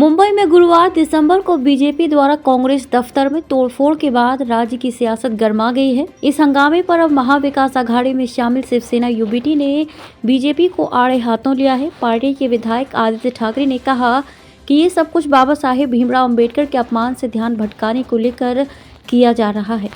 मुंबई में गुरुवार दिसंबर को बीजेपी द्वारा कांग्रेस दफ्तर में तोड़फोड़ के बाद राज्य की सियासत गर्मा गई है। इस हंगामे पर अब महाविकास आघाड़ी में शामिल शिवसेना यूबीटी ने बीजेपी को आड़े हाथों लिया है। पार्टी के विधायक आदित्य ठाकरे ने कहा कि ये सब कुछ बाबा साहेब भीमराव अंबेडकर के अपमान से ध्यान भटकाने को लेकर किया जा रहा है।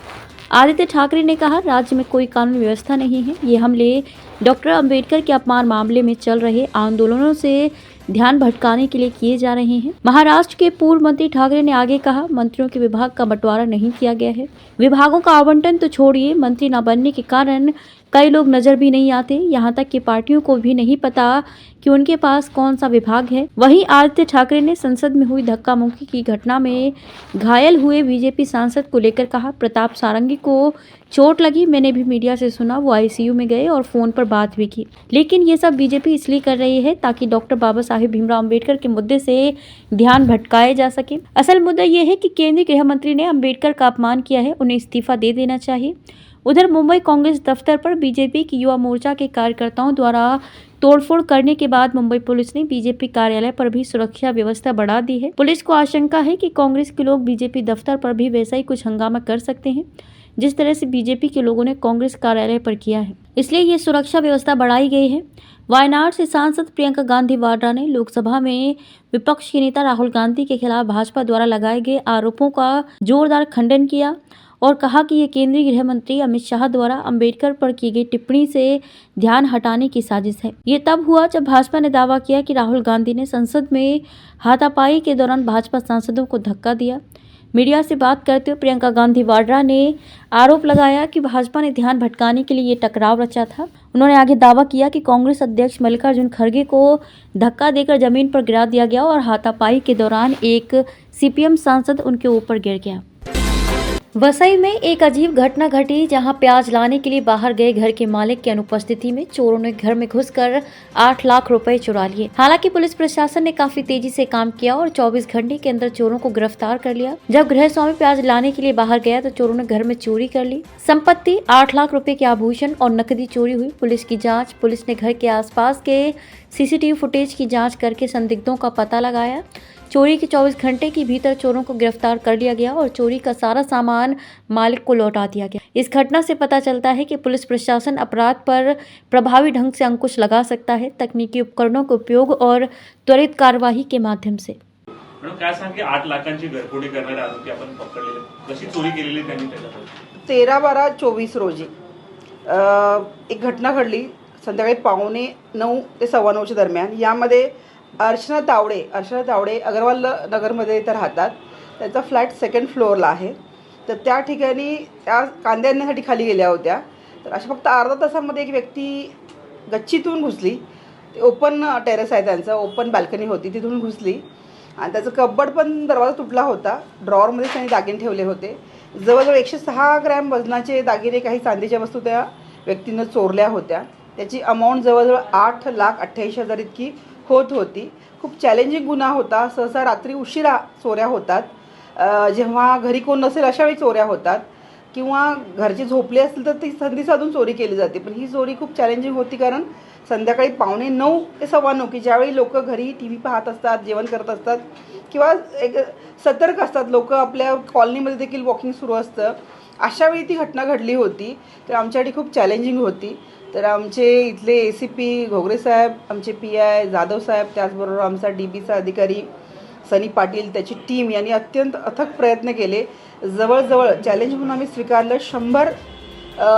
आदित्य ठाकरे ने कहा, राज्य में कोई कानून व्यवस्था नहीं है। ये हमले डॉक्टर अंबेडकर के अपमान मामले में चल रहे आंदोलनों से ध्यान भटकाने के लिए किए जा रहे हैं। महाराष्ट्र के पूर्व मंत्री ठाकरे ने आगे कहा, मंत्रियों के विभाग का बंटवारा नहीं किया गया है। विभागों का आवंटन तो छोड़िए, मंत्री न बनने के कारण कई लोग नजर भी नहीं आते। यहाँ तक कि पार्टियों को भी नहीं पता कि उनके पास कौन सा विभाग है। वहीं आदित्य ठाकरे ने संसद में हुई धक्का मुक्की की घटना में घायल हुए बीजेपी सांसद को लेकर कहा, प्रताप सारंगी को चोट लगी, मैंने भी मीडिया से सुना, वो आईसीयू में गए और फोन पर बात भी की। लेकिन ये सब बीजेपी इसलिए कर रही है ताकि डॉक्टर बाबा साहेब भीमराव अंबेडकर के मुद्दे से ध्यान भटकाया जा सके। असल मुद्दा ये है कि केंद्रीय गृह मंत्री ने अंबेडकर का अपमान किया है, उन्हें इस्तीफा दे देना चाहिए। उधर मुंबई कांग्रेस दफ्तर पर बीजेपी की युवा मोर्चा के कार्यकर्ताओं द्वारा तोड़फोड़ करने के बाद मुंबई पुलिस ने बीजेपी कार्यालय पर भी सुरक्षा व्यवस्था बढ़ा दी है। पुलिस को आशंका है कि कांग्रेस के लोग बीजेपी दफ्तर पर भी वैसा ही कुछ हंगामा कर सकते हैं जिस तरह से बीजेपी के लोगों ने कांग्रेस कार्यालय पर किया है, इसलिए ये सुरक्षा व्यवस्था बढ़ाई गई है। वायनाड से सांसद प्रियंका गांधी वाड्रा ने लोकसभा में विपक्ष के नेता राहुल गांधी के खिलाफ भाजपा द्वारा लगाए गए आरोपों का जोरदार खंडन किया और कहा कि ये केंद्रीय गृह मंत्री अमित शाह द्वारा अंबेडकर पर की गई टिप्पणी से ध्यान हटाने की साजिश है। ये तब हुआ जब भाजपा ने दावा किया कि राहुल गांधी ने संसद में हाथापाई के दौरान भाजपा सांसदों को धक्का दिया। मीडिया से बात करते हुए प्रियंका गांधी वाड्रा ने आरोप लगाया कि भाजपा ने ध्यान भटकाने के लिए ये टकराव रचा था। उन्होंने आगे दावा किया कि कांग्रेस अध्यक्ष मल्लिकार्जुन खड़गे को धक्का देकर जमीन पर गिरा दिया गया और हाथापाई के दौरान एक सीपीएम सांसद उनके ऊपर गिर गया। वसई में एक अजीब घटना घटी जहां प्याज लाने के लिए बाहर गए घर के मालिक की अनुपस्थिति में चोरों ने घर में घुसकर 8 लाख रुपए चुरा लिए। हालांकि पुलिस प्रशासन ने काफी तेजी से काम किया और 24 घंटे के अंदर चोरों को गिरफ्तार कर लिया। जब गृह स्वामी प्याज लाने के लिए बाहर गया तो चोरों ने घर में चोरी कर ली। संपत्ति 8 लाख रुपए के आभूषण और नकदी चोरी हुई। पुलिस ने घर के आसपास के सीसीटीवी फुटेज की जाँच करके संदिग्धों का पता लगाया। चोरी के 24 घंटे के भीतर चोरों को गिरफ्तार कर लिया गया और चोरी का सारा सामान मालिक को लौटा दिया गया। इस घटना से पता चलता है कि पुलिस प्रशासन अपराध पर प्रभावी ढंग से अंकुश लगा सकता है, तकनीकी उपकरणों के उपयोग और त्वरित कार्यवाही के माध्यम से। मॅडम काय सांगा, 8 लाखांची घरफोडी करणारे आरोपी आपण पकडलेले, कशी चोरी केलेली त्यांनी त्याच्यात? 13/12/24 रोजी एक घटना घडली संध्याकाळी 8:45 ते 9:15 दरम्यान। यामध्ये अर्चना तावडे अग्रवाल नगरमध्ये इथं राहतात। त्यांचा फ्लॅट 2nd फ्लोअरला आहे। तर त्या ठिकाणी त्या कांदे आणण्यासाठी खाली गेल्या होत्या। तर अशा फक्त अर्धा तासामध्ये एक व्यक्ती गच्चीतून घुसली। ते ओपन टेरेस आहे त्यांचं, ओपन बाल्कनी होती, तिथून घुसली आणि त्याचं कब्बड पण दरवाजा तुटला होता। ड्रॉवरमध्ये त्यांनी दागिने ठेवले होते। जवळजवळ 106 ग्रॅम वजनाचे दागिने, काही चांदीच्या वस्तू त्या व्यक्तीनं चोरल्या होत्या। त्याची अमाऊंट जवळजवळ 8,88,000 इतकी होत होती। खूप चॅलेंजिंग गुन्हा होता। सहसा रात्री उशिरा चोऱ्या होतात, जेव्हा घरी कोण नसेल अशा वेळी चोऱ्या होतात किंवा घरचे झोपले असतील तर ती संधी साधून चोरी केली जाते। पण ही चोरी खूप चॅलेंजिंग होती कारण संध्याकाळी 8:45 ते 9:15 की ज्यावेळी लोक घरी टीव्ही पाहत असतात, जेवण करत असतात किंवा एक सतर्क असतात, लोक आपल्या कॉलनीमध्ये देखील वॉकिंग सुरू असतं, अशा वेळी ती घटना घडली होती। तर आमच्यासाठी खूप चॅलेंजिंग होती। तर आमचे इथले एसीपी घोगरे साहेब, आमचे पीआय जाधव साहेब, त्याचबरोबर आमचा डीबीचा अधिकारी सनी पाटील, त्याची टीम यांनी अत्यंत अथक प्रयत्न केले। जवळजवळ चॅलेंज म्हणून आम्ही स्वीकारलं। 100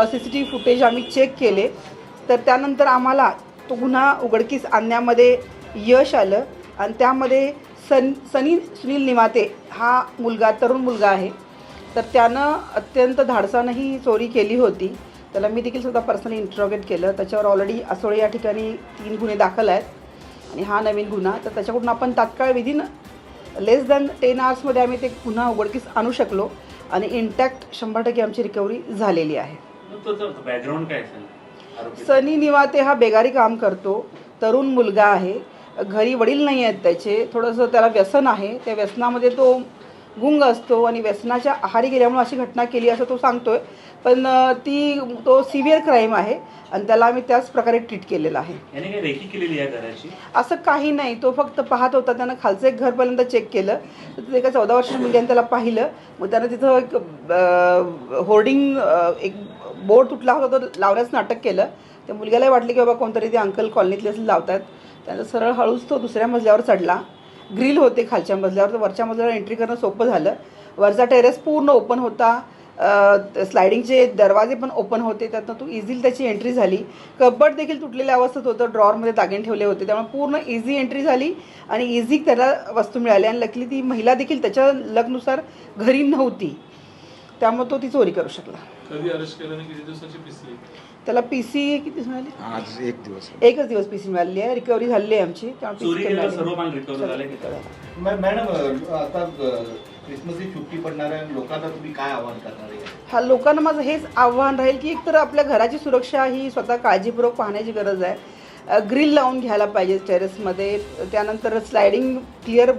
सीसीटीव्ही फुटेज आम्ही चेक केले। तर त्यानंतर आम्हाला तो गुन्हा उघडकीस आणण्यामध्ये यश आलं आणि त्यामध्ये सनी सुनील निमाते हा तरुण मुलगा आहे। तर त्यानं अत्यंत धाडसानं ही चोरी केली होती। त्याला मी देखील सुद्धा पर्सनली इंट्रोगेट केलं। त्याच्यावर ऑलरेडी असोळे या ठिकाणी 3 गुन्हे दाखल आहेत आणि हा नवीन गुन्हा। तर त्याच्याकडून आपण तात्काळ विदिन लेस दॅन 10 आवर्समध्ये आम्ही ते गुन्हा उघडकीस आणू शकलो आणि इंटॅक्ट 100% आमची रिकव्हरी झालेली आहे। बॅकग्राऊंड काय असेल? सनी निवाते हा बेगारी काम करतो, तरुण मुलगा आहे, घरी वडील नाही आहेत त्याचे, थोडंसं त्याला व्यसन आहे। त्या व्यसनामध्ये तो गुंग असतो आणि व्यसनाच्या आहारी गेल्यामुळे अशी घटना केली असं तो सांगतोय. पण तो सिव्हिअर क्राईम आहे आणि त्याला आम्ही त्याच प्रकारे ट्रीट केलेलं आहे. याने काही रेकी केलेली आहे घराची? असं काही नाही, तो फक्त पाहत होता. त्यानं खालचं एक घर पहिल्यांदा चेक केलं, तर तिथे एका 14 वर्षाच्या मुलग्याने त्याला पाहिलं. मग त्यानं तिथं एक होर्डिंग, एक बोर्ड तुटला होता तो लावण्याचं नाटक केलं. त्या मुलग्यालाही वाटलं की बाबा कोणतरी ते अंकल कॉलनीतले असं लावतात. त्यानं सरळ हळूच तो दुसऱ्या मजल्यावर चढला. ग्रिल होते खालच्या मजल्यावर, तर वरच्या मजल्यावर एंट्री करणं सोपं झालं. वरचा टेरेस पूर्ण ओपन होता, स्लायडिंगचे दरवाजे पण ओपन होते, त्यातनं तो इझिली त्याची एंट्री झाली. कबड देखील तुटलेल्या अवस्थेत होतं, ड्रॉवरमध्ये दागिने ठेवले होते, त्यामुळे पूर्ण इझी एंट्री झाली आणि इझी त्याला वस्तू मिळाली. आणि लकली ती महिला देखील त्याच्या लकनुसार घरी नव्हती, त्यामुळे तो ती चोरी करू शकला. कधी अरेस्ट केलं आणि किती दिवसाची पीसी? त्याला पीसी किती मिळाली? आज एकच दिवस पीसी मिळाली आहे. रिकव्हरी झाली आहे आमची, चोरी केलेलं सर्व माल रिकव्हर झालं की? मॅडम, आता क्रिसमसची सुट्टी पडणार आहे, लोकांना तुम्ही काय आवाहन करणार आहे? हा, लोकांना माझं हेच आव्हान राहील की एकतर आपल्या घराची सुरक्षा ही स्वतः काळजीपूर्वक पाहण्याची गरज आहे. ग्रिल लावून घ्यायला पाहिजे टेरेसमध्ये. त्यानंतर स्लायडिंग क्लिअर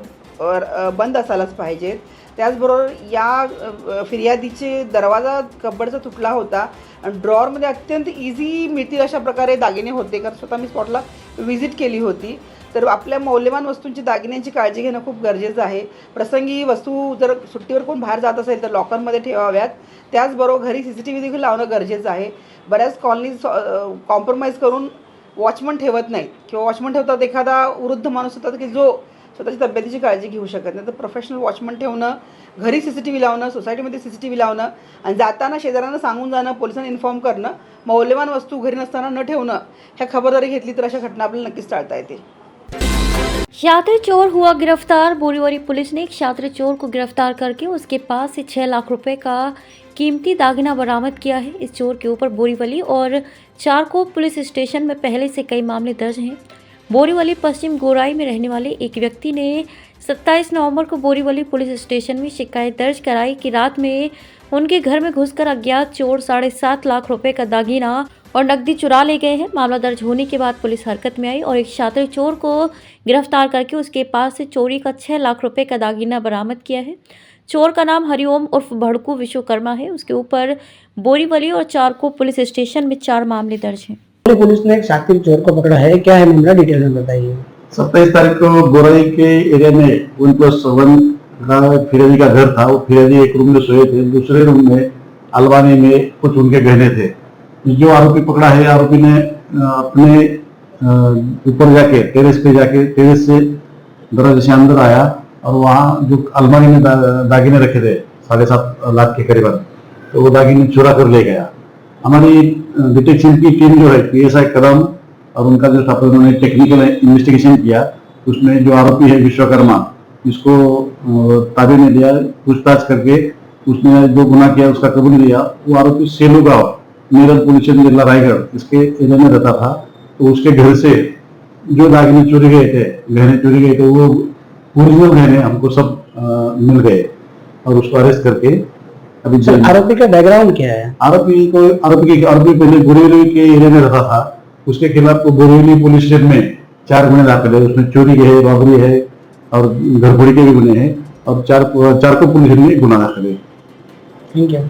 बंद असायलाच पाहिजेत. त्याचबरोबर या फिर्यादीचे दरवाजा कबडचा तुटला होता आणि ड्रॉवरमध्ये अत्यंत इझी मिळतील अशा प्रकारे दागिने होते, कारण स्वतः मी स्पॉटला व्हिजिट केली होती. तर आपल्या मौल्यवान वस्तूंची, दागिन्यांची काळजी घेणं खूप गरजेचं आहे. प्रसंगी वस्तू जर सुट्टीवर कोण बाहेर जात असेल तर लॉकरमध्ये ठेवाव्यात. त्याचबरोबर घरी CCTV देखील लावणं गरजेचं आहे. बऱ्याच कॉलनीज कॉम्प्रोमाइज करून वॉचमन ठेवत नाहीत किंवा वॉचमन ठेवतात एखादा वृद्ध माणूस होता की जो स्वतःची तब्येतीची काळजी घेऊ शकत नाही. तर प्रोफेशनल वॉचमन ठेवणं, घरी CCTV लावणं, सोसायटीमध्ये CCTV लावणं आणि जाताना शेजाऱ्यांना सांगून जाणं, पोलिसांना इन्फॉर्म करणं, मौल्यवान वस्तू घरी नसताना न ठेवणं, ह्या खबरदारी घेतली तर अशा घटना आपल्याला नक्कीच टाळता येतील. छात्र चोर हुआ गिरफ्तार। बोरीवली पुलिस ने एक छात्र चोर को गिरफ्तार करके उसके पास से 6 लाख रुपए का कीमती दागिना बरामद किया है। इस चोर के ऊपर बोरीवली और चारकोप पुलिस स्टेशन में पहले से कई मामले दर्ज हैं। बोरीवली पश्चिम गोराई में रहने वाले एक व्यक्ति ने 27 नवंबर को बोरीवली पुलिस स्टेशन में शिकायत दर्ज कराई कि रात में उनके घर में घुसकर अज्ञात चोर 7.5 लाख रुपए का दागिना और नकदी चुरा ले गए हैं। मामला दर्ज होने के बाद पुलिस हरकत में आई और एक छात्र चोर को गिरफ्तार करके उसके पास से चोरी का 6 लाख रुपए का दागिना बरामद किया है। चोर का नाम हरिओम उर्फ भड़कू विश्वकर्मा है। उसके ऊपर बोरीवली और चारकोप पुलिस स्टेशन में 4 मामले दर्ज हैं। पुलिस ने एक शातिर चोर को पकड़ा है, क्या है मामला, डिटेल में बताइए। 27 तारीख को गोराई के एरिया में 1+1 का फिरोजी का घर था। वो फिरोजी एक रूम में सोए थे, दूसरे रूम में अलमारी में कुछ उनके गहने थे। जो आरोपी पकड़ा है, आरोपी ने अपने ऊपर जाके टेरेस से दरवाजे से अंदर आया और वहाँ जो अलमारी में दागिने रखे थे 7.5 लाख के करीबन, तो वो दागिने चुरा कर ले गया। हमारी डिटेक्शन की टीम जो है PSI कदम और उनका जो था उन्होंने टेक्निकल इन्वेस्टिगेशन किया। उसमें जो आरोपी है विश्वकर्मा, इसको ताबे में लिया, पूछताछ करके उसने जो गुनाह किया उसका कबूल लिया। वो आरोपी सेलू गांव, मेरठ पुलिस स्टेशन जिला रायगढ़, इसके एरिया में रहता था। तो उसके घर से जो दागिने चोरी गए थे, गहने चोरी गए थे, वो ओरिजिनल गहने हमको सब मिल गए और उसको अरेस्ट करके अभी जेल में। आरोपी का बैकग्राउंड क्या है? आरोपी पहले बोरीवली के एरिया में रहता था। उसके खिलाफ बोरीवली पुलिस स्टेशन में 4 गुने दाखिल है। उसमें चोरी के है, रॉबरी है और घरफोड़ी के भी गुने हैं और चारकोप पुलिस में गुना दाखिल है। Thank you.